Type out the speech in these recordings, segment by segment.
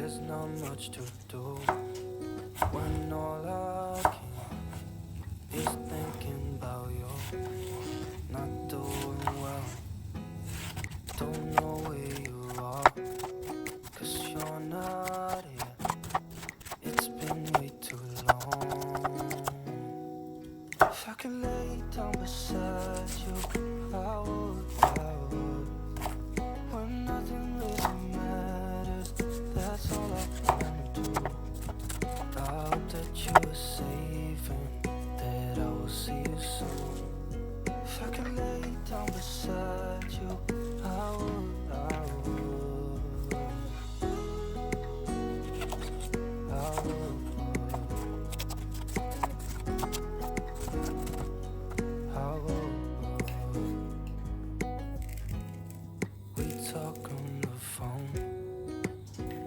There's not much to do when all I can is thinking about you. Not doing well, don't know where you are, 'cause you're not here. It's been way too long. If I could lay down beside you, I would. When nothing really matters, that's all I wanna do. I hope that you are safe and that I will see you soon. If I could lay down beside you, I would. We talk on the phone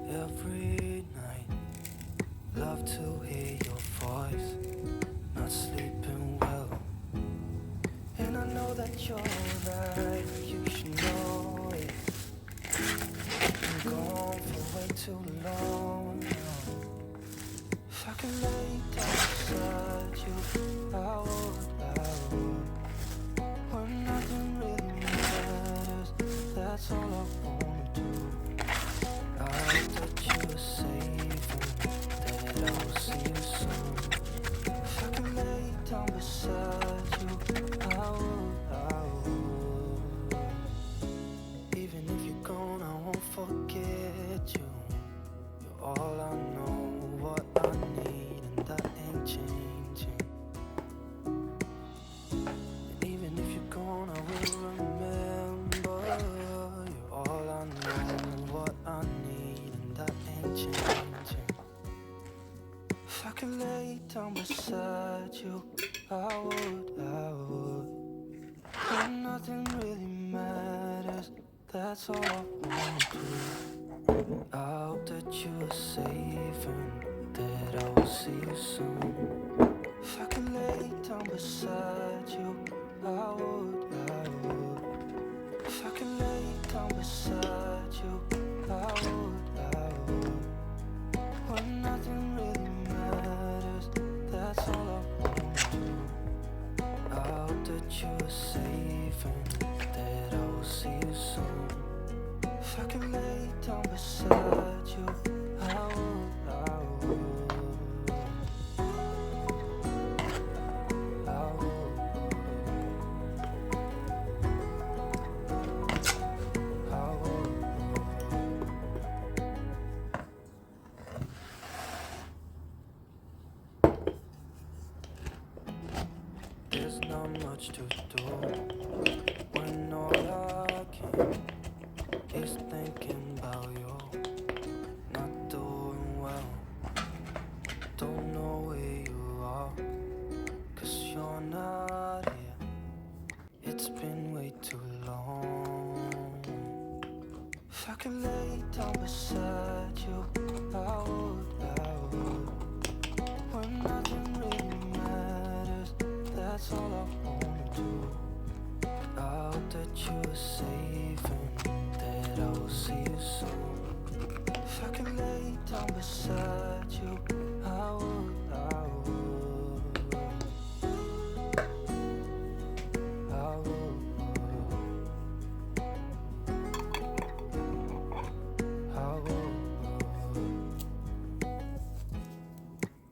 every night. Love to hear your voice. Not sleeping well, and I know that you're right. You should know it. Been gone for way too long now. If I could lay down beside you, I would. When nothing really matters, that's all I wanna do. I hope that you are safe and that I will see you soon. If I could lay down beside you, I would. Even if you're gone, I won't forget you. You're all I know, what I need, and that ain't changing. And even if you're gone, I will remember. You're all I know, what I need, and that ain't changing. If I could lay down beside you, I would. When nothing really matters, that's all I wanna do. I hope that you are safe and that I will see you soon. If I could lay down beside you, I would. If I could lay down beside you, I would. When nothing really matters, that's all I wanna do. I hope that you are safe and that I will see you soon. If I could lay down beside you, I would. There's not much to do when all I can is thinking about you. Not doing well, don't know where you are, 'cause you're not here. It's been way too long. If I could lay down beside you, I would. When nothing really matters, that's all I wanna do. I hope that you are safe and that I will see you soon. If I could lay down beside you, I would.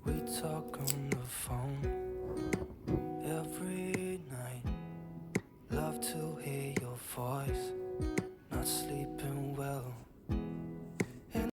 We talk on the phone every night. Love to hear your voice.